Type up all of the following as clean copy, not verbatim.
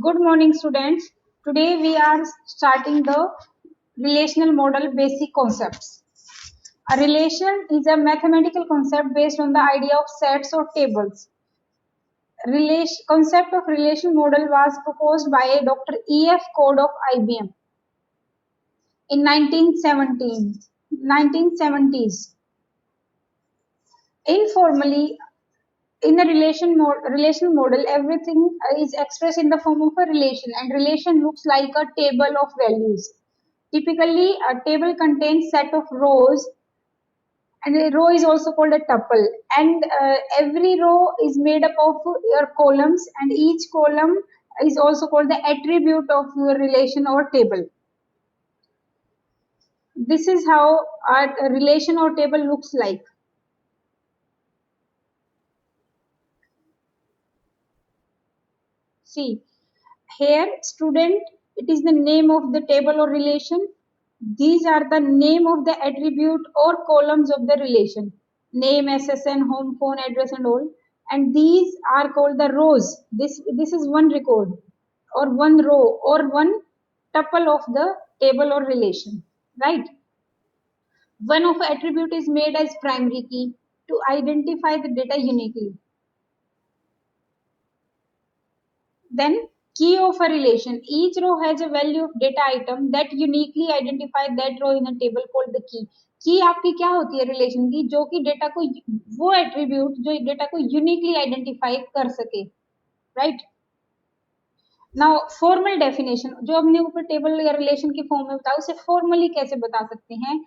Good morning, students. Today we are starting the relational model basic concepts. A relation is a mathematical concept based on the idea of sets or tables. Concept of relation model was proposed by Dr. E.F. Code of IBM in 1970s. Informally, in a relational model, everything is expressed in the form of a relation, and relation looks like a table of values. Typically, a table contains set of rows, and a row is also called a tuple. And every row is made up of your columns, and each column is also called the attribute of your relation or table. This is how a relation or table looks like. See, here, student, it is the name of the table or relation. These are the name of the attribute or columns of the relation. Name, SSN, home, phone, address, and all. And these are called the rows. This is one record, or one row, or one tuple of the table or relation, right? One of the attribute is made as primary key to identify the data uniquely. Then key of a relation. Each row has a value of data item that uniquely identify that row in a table called the key. की आपकी क्या होती है relation की, जो कि data को वो एट्रीब्यूट जो डेटा को यूनिकली आइडेंटिफाई कर सके, राइट? नाउ फॉर्मल डेफिनेशन, जो हमने ऊपर टेबल या रिलेशन की फॉर्म में बताया, उसे फॉर्मली कैसे बता सकते हैं?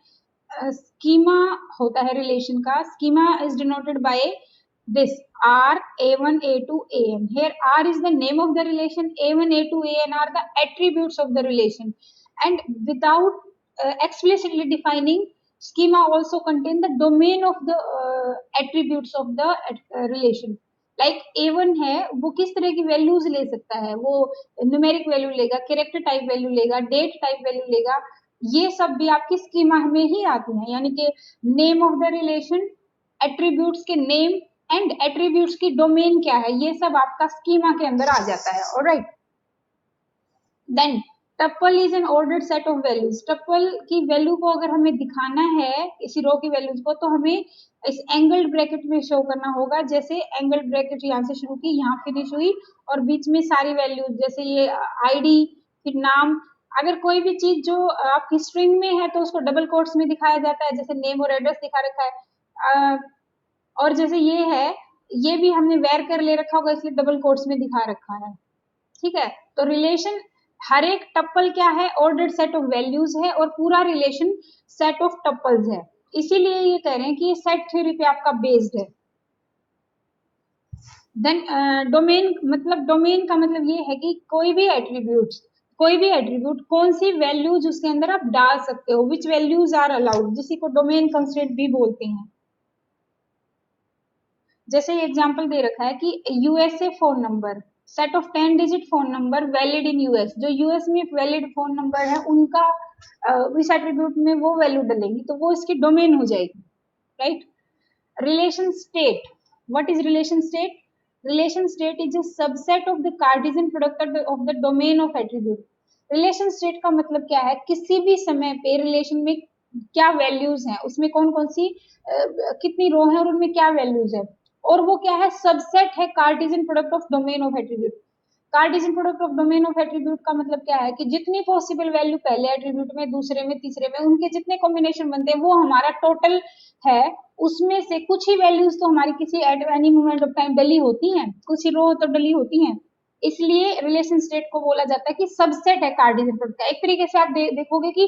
स्कीमा होता है रिलेशन का. Schema is denoted by this R, A1, A2, AN. Here R is the name of the relation, A1, A2, AN are the attributes of the relation. And without explicitly defining, schema also contain the domain of the attributes of the relation. Like A1 है, वो किस तरह की values ले सकता है? वो numeric value लेगा, कैरेक्टर टाइप वैल्यू लेगा, डेट टाइप वैल्यू लेगा. ये सब भी आपकी स्कीमा में ही आती हैं. यानी कि name of the relation, attributes के नेम एंड एट्रीब्यूट्स की डोमेन क्या है, ये सब आपका स्कीमा के अंदर आ जाता है. Alright. Then tuple is an ordered set of values. Tuple की वैल्यू को अगर हमें दिखाना है इसी रो की वैल्यूज को, तो हमें इस एंगल्ड ब्रैकेट में शो करना होगा. जैसे एंगल्ड ब्रैकेट यहाँ से शुरू की, यहाँ फिनिश हुई, और बीच में सारी वैल्यूज, जैसे ये आईडी, फिर नाम. अगर कोई भी चीज जो आपकी स्ट्रिंग में है तो उसको डबल कोट्स में दिखाया जाता है, जैसे नेम और एड्रेस दिखा रखा है. और जैसे ये है, ये भी हमने वेर कर ले रखा होगा, इसलिए डबल कोट्स में दिखा रखा है. ठीक है. तो रिलेशन, हर एक टप्पल क्या है? ऑर्डर्ड सेट ऑफ वैल्यूज है, और पूरा रिलेशन सेट ऑफ टप्पल्स है. इसीलिए ये कह रहे हैं कि ये सेट थ्योरी पे आपका बेस्ड है. देन डोमेन, मतलब डोमेन का मतलब ये है कि कोई भी एट्रीब्यूट कौन सी वैल्यूज उसके अंदर आप डाल सकते हो, विच वैल्यूज आर अलाउड, जिसी को डोमेन कंस्ट्रेंट भी बोलते हैं. जैसे एग्जांपल दे रखा है कि USA phone number, set of 10 digit phone number valid in US. जो यूएस में वैलिड फोन नंबर है, उनका इस एट्रीब्यूट में वो वैल्यू डलेंगी, तो वो इसकी डोमेन हो जाएगी, right? Relation state. What is relation state? Relation state is a subset of the Cartesian product of the domain of attribute. Relation state का मतलब क्या है? किसी भी समय पे रिलेशन में क्या वैल्यूज हैं, उसमें कौन कौन सी कितनी रो है, और उनमें क्या वैल्यूज है, और वो क्या है? सबसेट है Cartesian product of domain of attribute. Cartesian product of domain of attribute का मतलब क्या है? कि जितनी पॉसिबल वैल्यू पहले एट्रीब्यूट में, दूसरे में, तीसरे में, उनके जितने कॉम्बिनेशन बनते हैं वो हमारा टोटल है. उसमें से कुछ ही वैल्यूज तो हमारी किसी at any moment of time डली होती हैं, कुछ ही रो तो डली होती हैं. इसलिए रिलेशन स्टेट को बोला जाता है कि सबसेट है कार्टेशियन प्रोडक्ट का. एक तरीके से आप देखोगे कि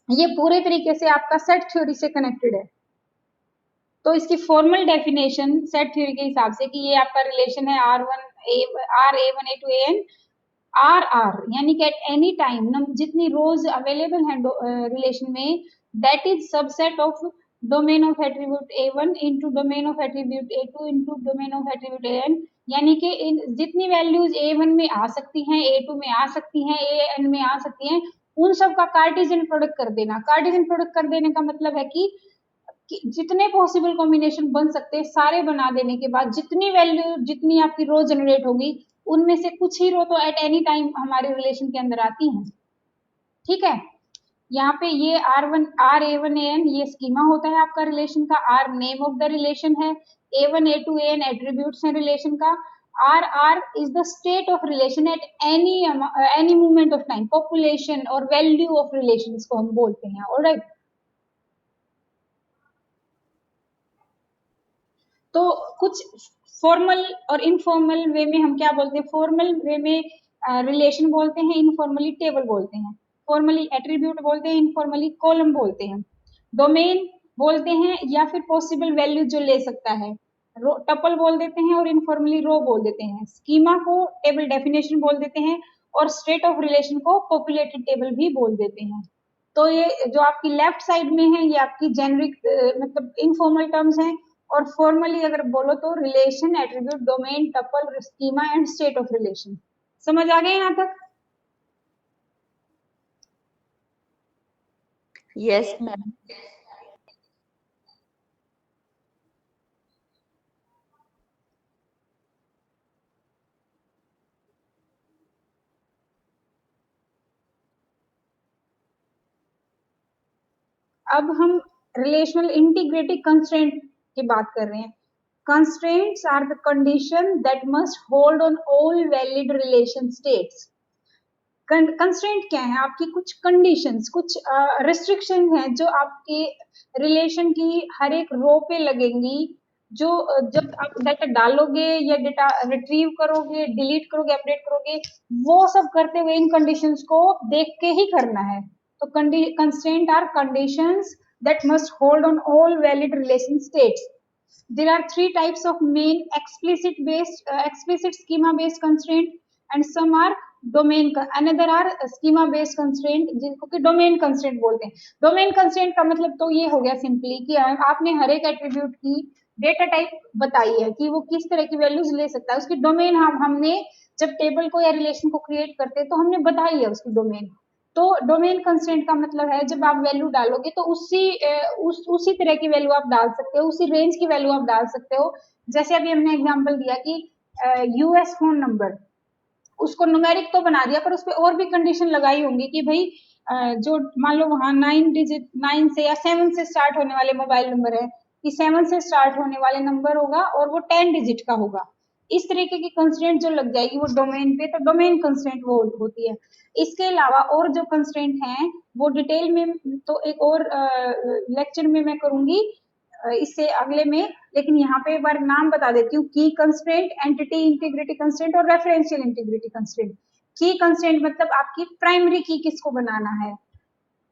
ये पूरे तरीके से आपका सेट थ्योरी से कनेक्टेड है. तो इसकी फॉर्मल डेफिनेशन सेट थ्योरी के हिसाब से कि ये आपका रिलेशन है R A1 A2 AN are, यानी कि एट एनी टाइम जितनी रोज अवेलेबल है रिलेशन में, that is subset of domain of attribute A1 into domain of attribute A2 into domain of attribute AN. यानी कि जितनी वैल्यूज A1 में आ सकती हैं, A2 में आ सकती हैं, AN में आ सकती हैं, उन सब का कार्टेशियन प्रोडक्ट कर देना. कार्टेशियन प्रोडक्ट कर देने का मतलब है कि जितने पॉसिबल कॉम्बिनेशन बन सकते हैं सारे बना देने के बाद जितनी वैल्यू, जितनी आपकी रो जनरेट होगी, उनमें से कुछ ही रो तो एट एनी टाइम हमारे रिलेशन के अंदर आती हैं। ठीक है, यहाँ पे ये RA1AN ये स्कीमा होता है आपका रिलेशन का, R name of the relation है, A1A2AN एट्रीब्यूट्स हैं रिलेशन का, RR is the state of relation at any moment of time, population और वैल्यू ऑफ रिलेशन इसको हम बोलते हैं। ऑलराइट, तो कुछ फॉर्मल और इनफॉर्मल वे में हम क्या बोलते हैं, फॉर्मल वे में रिलेशन बोलते हैं, इनफॉर्मली टेबल बोलते हैं, फॉर्मली एट्रीब्यूट बोलते हैं, इनफॉर्मली कॉलम बोलते हैं, डोमेन बोलते हैं या फिर पॉसिबल वैल्यू जो ले सकता है, टपल बोल देते हैं और इनफॉर्मली रो बोल देते हैं, स्कीमा को टेबल डेफिनेशन बोल देते हैं और स्टेट ऑफ रिलेशन को पॉपुलेटेड टेबल भी बोल देते हैं। तो ये जो आपकी लेफ्ट साइड में है ये आपकी जेनरिक मतलब इनफॉर्मल टर्म्स हैं, और फॉर्मली अगर बोलो तो relation, attribute, domain, tuple, schema and state of relation. समझ आ गए यहाँ तक? Yes ma'am. अब हम रिलेशनल इंटीग्रिटी कंस्ट्रेंट की बात कर रहे हैं। Constraints are the condition that must hold on all valid relation states. Constraint क्या है, आपकी कुछ कंडीशंस, कुछ रिस्ट्रिक्शन है जो आपके रिलेशन की हर एक रो पे लगेंगी, जो जब आप डाटा डालोगे या डाटा रिट्रीव करोगे, डिलीट करोगे, अपडेट करोगे, वो सब करते हुए इन कंडीशंस को देख के ही करना है। तो constraint are conditions that must hold on all valid relation states. There are three types of main explicit schema based constraint, and some are domain, another are schema based constraint जिनको कि domain constraint बोलते हैं। domain constraint का मतलब तो ये हो गया सिंपली कि आपने हर एक एट्रीब्यूट की डेटा टाइप बताई है कि वो किस तरह की वैल्यूज ले सकता है, उसकी डोमेन हमने जब टेबल को या रिलेशन को क्रिएट करते हैं तो हमने बताई है उसकी डोमेन। तो डोमेन कंस्ट्रेंट का मतलब है जब आप वैल्यू डालोगे तो उसी तरह की वैल्यू आप डाल सकते हो, उसी रेंज की वैल्यू आप डाल सकते हो। जैसे अभी हमने एग्जांपल दिया कि यूएस फोन नंबर, उसको न्यूमेरिक तो बना दिया पर उस पर और भी कंडीशन लगाई होंगी कि भाई जो मान लो वहां 9 से या 7 से स्टार्ट होने वाले मोबाइल नंबर है कि 7 से स्टार्ट होने वाले नंबर होगा और वो 10 डिजिट का होगा। इस तरीके की कंस्ट्रेंट जो लग जाएगी वो डोमेन पे, तो डोमेन कंस्ट्रेंट वो होती है। इसके अलावा और जो कंस्ट्रेंट हैं वो डिटेल में तो एक और लेक्चर में मैं करूंगी इससे अगले में, लेकिन यहाँ पे एक बार नाम बता देती हूँ, की कंस्ट्रेंट, एंटिटी इंटीग्रिटी कंस्ट्रेंट और रेफरेंशियल इंटीग्रिटी कंस्ट्रेंट। की कंस्ट्रेंट मतलब आपकी प्राइमरी की किसको बनाना है,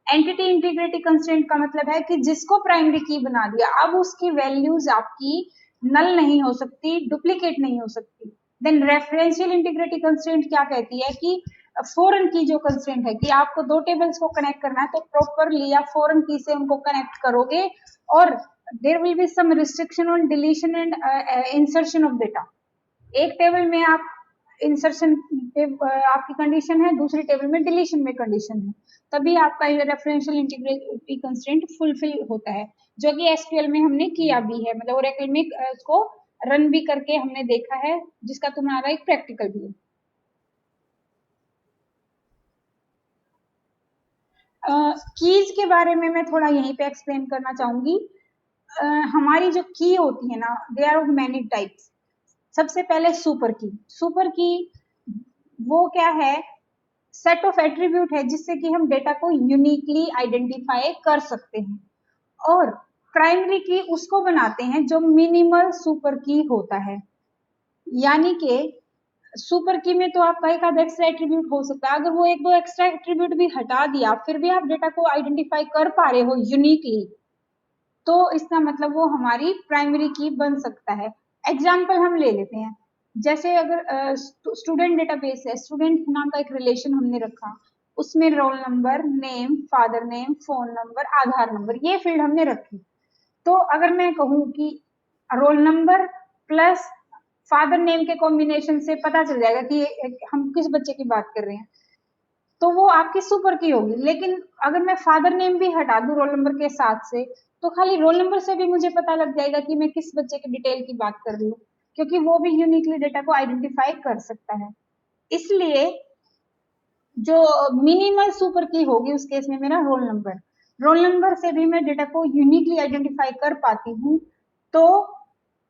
एंटिटी इंटीग्रिटी कंस्ट्रेंट का मतलब है कि जिसको प्राइमरी की बना दिया अब उसकी वैल्यूज आपकी नल नहीं हो सकती, डुप्लीकेट नहीं हो सकती। देन रेफरेंशियल इंटीग्रिटी कंस्ट्रेंट क्या कहती है कि फॉरेन की जो कंस्ट्रेंट है कि आपको दो टेबल्स को कनेक्ट करना है तो प्रॉपरली आप फॉरेन की से उनको कनेक्ट करोगे, और there will be some restriction on deletion and insertion of data. एक टेबल में आप इंसर्शन आपकी कंडीशन है, दूसरी टेबल में डिलीशन में कंडीशन है, तभी आपका रेफरेंशियल इंटीग्रिटी कंस्ट्रेंट फुलफिल होता है, जो कि एसक्यूएल में हमने किया भी है, मतलब ओरेकल में उसको रन भी करके हमने देखा है, जिसका तुम्हारा एक प्रैक्टिकल भी है। कीज के बारे में मैं थोड़ा यहीं पे एक्सप्लेन करना चाहूंगी। हमारी जो की होती है ना, they are of many types. सबसे पहले सुपर की, सुपर की वो क्या है, सेट ऑफ एट्रीब्यूट है जिससे कि हम डेटा को यूनिकली आइडेंटिफाई कर सकते हैं, और प्राइमरी की उसको बनाते हैं जो मिनिमल सुपर की होता है। यानी कि सुपर की में तो आपका एक आधा एक्स्ट्रा एट्रीब्यूट हो सकता है, अगर वो एक दो एक्स्ट्रा एट्रीब्यूट भी हटा दिया फिर भी आप डेटा को आइडेंटिफाई कर पा रहे हो यूनिकली, तो इसका मतलब वो हमारी प्राइमरी की बन सकता है। एग्जाम्पल हम ले लेते हैं, जैसे अगर स्टूडेंट डेटाबेस है, स्टूडेंट नाम का एक रिलेशन हमने रखा, उसमें roll number, name, father name, phone number, Aadhaar number, ये फील्ड हमने रखी। तो अगर मैं कहूँ कि roll number plus father name के कॉम्बिनेशन से पता चल जाएगा कि हम किस बच्चे की बात कर रहे हैं, तो वो आपकी सुपर की होगी। लेकिन अगर मैं फादर नेम भी हटा दूं रोल नंबर के साथ से, तो खाली रोल नंबर से भी मुझे पता लग जाएगा कि मैं किस बच्चे के डिटेल की बात कर रही हूँ। क्योंकि वो भी यूनिकली डेटा को आइडेंटिफाई कर सकता है। इसलिए जो मिनिमल सुपर की होगी उस केस में मेरा रोल नंबर से भी मैं डेटा को यूनिकली आइडेंटिफाई कर पाती हूँ, तो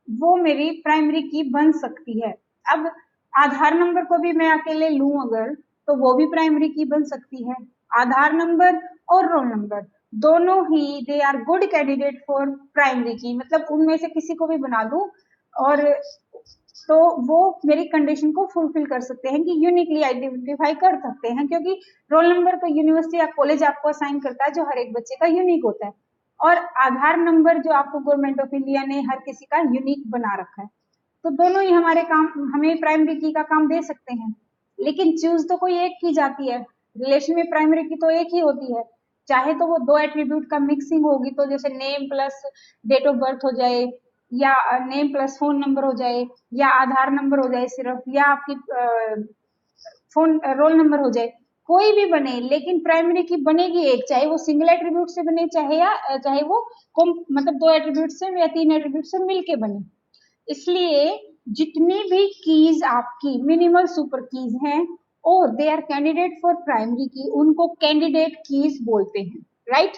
वो मेरी प्राइमरी की बन सकती है। अब आधार नंबर को भी मैं अकेले लूं अगर, तो वो भी प्राइमरी की बन सकती है। आधार नंबर और रोल नंबर दोनों ही दे are good candidate for primary key, मतलब उनमें से किसी को भी बना दूं और तो वो मेरी कंडीशन को फुलफिल कर सकते हैं कि यूनिकली आइडेंटिफाई कर सकते हैं, क्योंकि रोल नंबर तो यूनिवर्सिटी या कॉलेज आपको असाइन करता है जो हर एक बच्चे का यूनिक होता है, और आधार नंबर जो आपको गवर्नमेंट ऑफ इंडिया ने हर किसी का यूनिक बना रखा है। तो दोनों ही हमारे काम हमें प्राइमरी की का काम दे सकते हैं, लेकिन चूज तो कोई एक की जाती है। रिलेशन में प्राइमरी की तो एक ही होती है, चाहे तो वो दो एट्रीब्यूट का मिक्सिंग होगी, तो जैसे name plus date of birth हो जाए, या नेम प्लस फोन नंबर हो जाए, या आधार नंबर हो जाए सिर्फ, या आपकी फोन रोल नंबर हो जाए, कोई भी बने, लेकिन प्राइमरी की बनेगी एक, चाहे वो सिंगल एट्रीब्यूट से बने, चाहे वो मतलब दो एट्रीब्यूट से या तीन एट्रीब्यूट से मिलके बने। इसलिए जितनी भी कीज आपकी मिनिमल सुपर कीज हैं और they are candidate for primary key, उनको कैंडिडेट कीज बोलते हैं, राइट।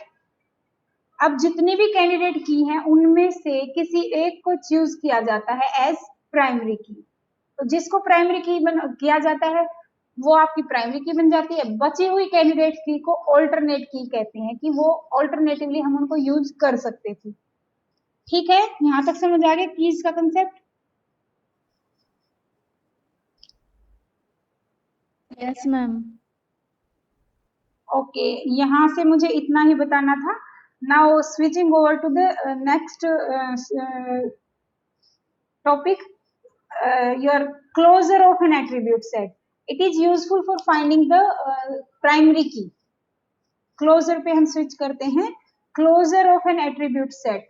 अब जितनी भी कैंडिडेट की हैं उनमें से किसी एक को चूज किया जाता है एज प्राइमरी की, तो जिसको प्राइमरी की किया जाता है वो आपकी प्राइमरी की बन जाती है। बची हुई कैंडिडेट की को ऑल्टरनेट की कहते हैं, कि वो ऑल्टरनेटिवली हम उनको यूज कर सकते थे। ठीक है, यहां तक समझ आ गया कीज का कंसेप्ट? Yes ma'am. ओके, यहाँ से मुझे इतना ही बताना था। Now switching over to the next topic, your closure of an attribute set. It is useful for finding the primary key. Closure पे हम switch करते हैं। Closure of an attribute set.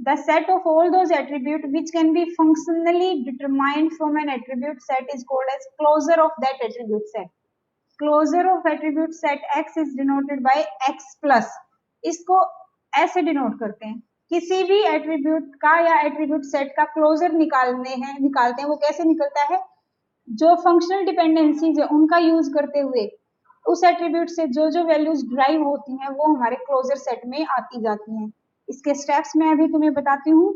The set of all those attributes which can be functionally determined from an attribute set is called as closure of that attribute set. Closure of attribute set X is denoted by X plus. इसको ऐसे denote करते हैं, किसी भी attribute का या attribute set का closure निकालते हैं, वो कैसे निकलता है, जो फंक्शनल डिपेंडेंसीज है उनका यूज करते हुए उस एट्रीब्यूट से जो जो वैल्यूज ड्राइव होती हैं वो हमारे क्लोजर सेट में आती जाती हैं। इसके स्टेप्स मैं अभी तुम्हें बताती हूँ।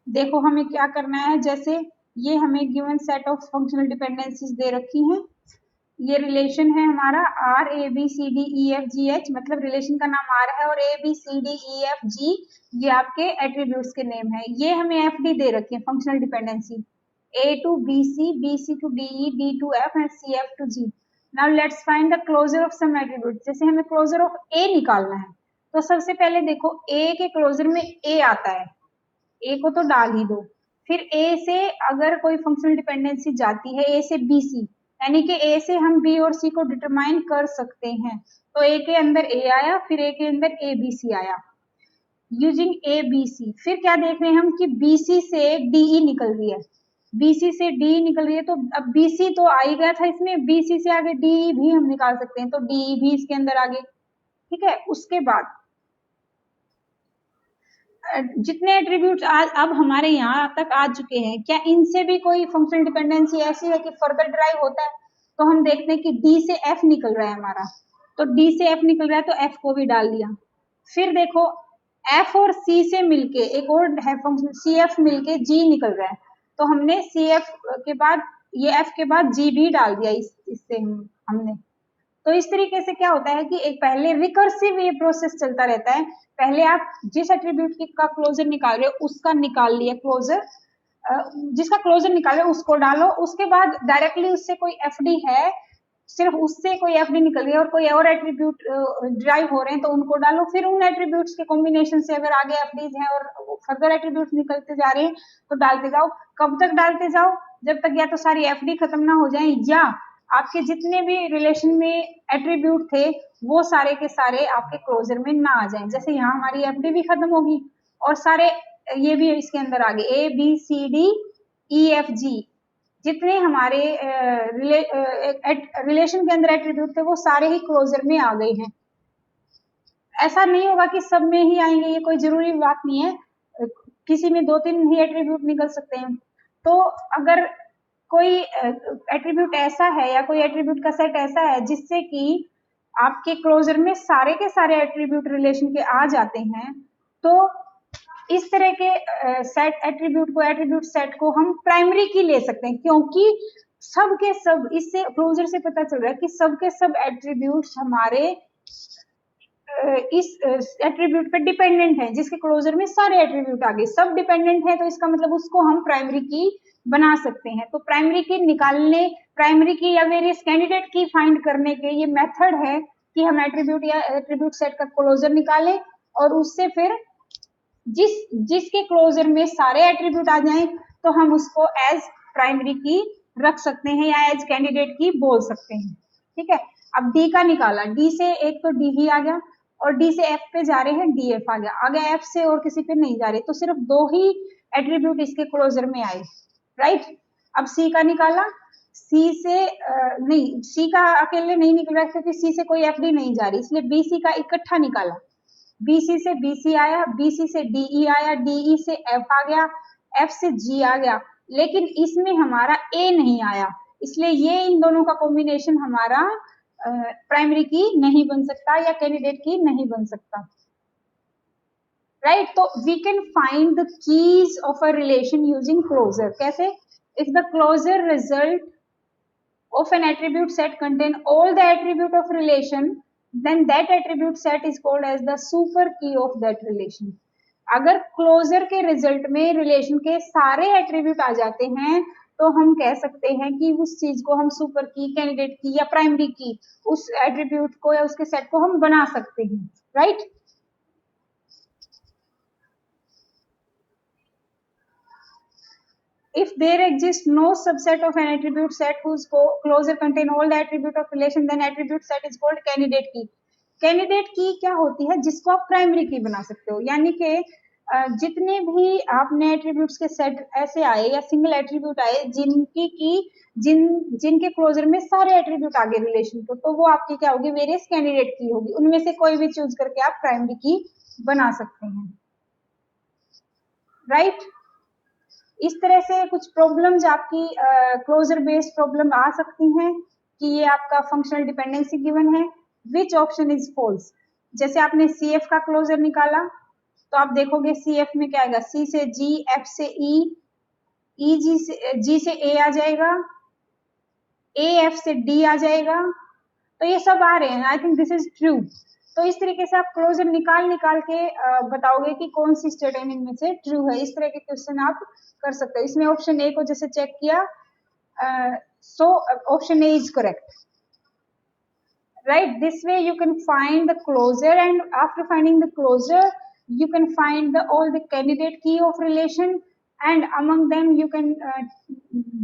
देखो हमें क्या करना है, जैसे ये हमें given set of functional dependencies दे रखी हैं, ये रिलेशन है हमारा R A B C D E F G H, मतलब रिलेशन का नाम आर है और A B C D E F G ये आपके एट्रीब्यूट्स के नेम है। ये हमें एफ डी दे रखी है functional dependency, A to B C to D E, D to F and C F to G. Now let's find the closure of some attribute. जैसे हमें क्लोजर ऑफ ए निकालना है, तो सबसे पहले देखो ए के क्लोजर में ए आता है, ए को तो डाल ही दो। फिर ए से अगर कोई फंक्शनल डिपेंडेंसी जाती है ए से बी सी, यानी कि ए से हम बी और सी को डिटरमाइन कर सकते हैं, तो ए के अंदर ए आया, फिर ए के अंदर ए बी सी आया यूजिंग ए बी सी। फिर क्या देख रहे हैं हम कि बी सी से डी ई निकल रही है, बी सी से डी निकल रही है, तो अब बी सी तो आ ही गया था इसमें, बी सी से आगे डी भी हम निकाल सकते हैं, तो डी भी इसके अंदर आगे। ठीक है, उसके बाद जितने एट्रीब्यूट्स आज अब हमारे यहाँ तक आ चुके हैं, क्या इनसे भी कोई फंक्शनल डिपेंडेंसी ऐसी है कि फर्दर ड्राइव होता है? तो हम देखते हैं कि डी से एफ निकल रहा है हमारा, तो डी से एफ निकल रहा है तो एफ को भी डाल दिया। फिर देखो एफ और सी से मिलके एक और है फंक्शन सी एफ मिलके जी निकल रहा है, तो हमने सी एफ के बाद ये एफ के बाद जी भी डाल दिया इससे हमने। तो इस तरीके से क्या होता है कि एक पहले रिकर्सिव ये प्रोसेस चलता रहता है, पहले आप जिस एट्रीब्यूट का क्लोजर निकाल रहे हो उसका निकाल लिया क्लोजर, जिसका क्लोजर निकाल रहे हो उसको डालो, उसके बाद डायरेक्टली उससे कोई एफडी है, सिर्फ उससे कोई एफडी निकल रही है और कोई और एट्रीब्यूट ड्राइव हो रहे हैं तो उनको डालो, फिर उन एट्रीब्यूट्स के कॉम्बिनेशन से अगर आगे एफडीज हैं और फर्दर एट्रीब्यूट्स निकलते जा रहे हैं तो डालते जाओ। कब तक डालते जाओ, जब तक या तो सारी एफडी खत्म ना हो जाए या आपके जितने भी रिलेशन में एट्रीब्यूट थे वो सारे के सारे आपके क्लोजर में ना आ जाएं। जैसे यहाँ हमारी एफडी भी खत्म होगी और सारे ये भी इसके अंदर आ गए, A B C D E F G, जितने हमारे रिलेशन के अंदर एट्रीब्यूट थे वो सारे ही क्लोजर में आ गए हैं। ऐसा नहीं होगा कि सब में ही आएंगे, ये कोई जरूरी बात नहीं है, किसी में 2-3 ही एट्रीब्यूट निकल सकते हैं। तो अगर कोई एट्रीब्यूट ऐसा है या कोई एट्रीब्यूट का सेट ऐसा है जिससे कि आपके क्लोजर में सारे के सारे एट्रीब्यूट रिलेशन के आ जाते हैं, तो इस तरह के सेट एट्रीब्यूट सेट को हम प्राइमरी की ले सकते हैं, क्योंकि सब के सब, इससे क्लोजर से पता चल रहा है कि सब के सब एट्रीब्यूट हमारे इस एट्रीब्यूट पे डिपेंडेंट है, जिसके क्लोजर में सारे एट्रीब्यूट आ गए, सब डिपेंडेंट है, तो इसका मतलब उसको हम प्राइमरी की बना सकते हैं। तो प्राइमरी की निकालने, प्राइमरी की या वेरियस कैंडिडेट की फाइंड करने के ये मेथड है कि हम एट्रीब्यूट या एट्रीब्यूट सेट का क्लोजर निकालें और उससे फिर जिसके क्लोजर में सारे एट्रीब्यूट आ जाएं तो हम उसको एज प्राइमरी की रख सकते हैं या एज कैंडिडेट की बोल सकते हैं। ठीक है, अब डी का निकाला, डी से एक तो डी ही आ गया और डी से एफ पे जा रहे हैं, डी एफ आ गया, आगे एफ से और किसी पे नहीं जा रहे, तो सिर्फ 2 ही एट्रीब्यूट इसके क्लोजर में आए, राइट। अब सी का निकाला, सी से नहीं, सी का अकेले नहीं निकल रहा क्योंकि सी से कोई एफ डी नहीं जा रही, इसलिए बी सी का इकट्ठा निकाला, बीसी से बीसी आया, बीसी से डीई आया, डीई से एफ आ गया, एफ से जी आ गया, लेकिन इसमें हमारा ए नहीं आया, इसलिए ये इन दोनों का कॉम्बिनेशन हमारा प्राइमरी की नहीं बन सकता या कैंडिडेट की नहीं बन सकता, राइट। तो we can find the keys of a relation using closure. कैसे? If the closure result of an attribute set contain all the attribute of relation, then that attribute set is called as the super key of that relation। अगर closure के result में relation के सारे attribute आ जाते हैं तो हम कह सकते हैं कि उस चीज को हम सुपर की, कैंडिडेट की या प्राइमरी की, उस एट्रीब्यूट को या उसके सेट को हम बना सकते हैं, right. If there exists no subset of an attribute set whose closure contain all the attribute of relation, then attribute set is called candidate key। Candidate की क्या होती है? जिसको आप प्राइमरी की बना सकते हो, यानी कि जितने भी आपने एट्रीब्यूट्स के सेट ऐसे आए या सिंगल एट्रीब्यूट आए जिनकी की जिनके क्लोजर में सारे एट्रीब्यूट आगे रिलेशन को, तो वो आपकी क्या होगी? वेरियस कैंडिडेट की होगी, उनमें से कोई भी चूज करके आप प्राइमरी की बना सकते हैं, राइट। इस तरह से कुछ प्रॉब्लम्स आपकी क्लोजर बेस्ड प्रॉब्लम आ सकती हैं कि ये आपका फंक्शनल डिपेंडेंसी गिवन है, विच ऑप्शन इज फॉल्स। जैसे आपने सी एफ का क्लोजर निकाला तो आप देखोगे सी एफ में क्या आएगा? सी से जी, एफ से ई, ई जी से ए आ जाएगा, ए एफ से डी आ जाएगा, तो ये सब आ रहे हैं। I think this is true. तो इस तरीके से आप क्लोजर निकाल के बताओगे कि कौन सी स्टेटमेंट इनमें से ट्रू है। इस तरह के क्वेश्चन आप कर सकते हो। इसमें ऑप्शन ए को जैसे चेक किया, so option A is correct, right? This way you can find the closure, and after finding the closure you can find all the candidate key of relation, and among them you can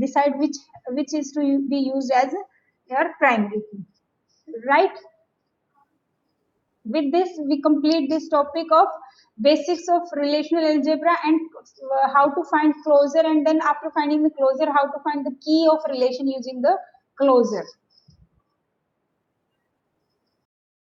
decide which is to be used as your primary key, right? With this we complete this topic of basics of relational algebra and how to find closure, and then after finding the closure how to find the key of relation using the closure.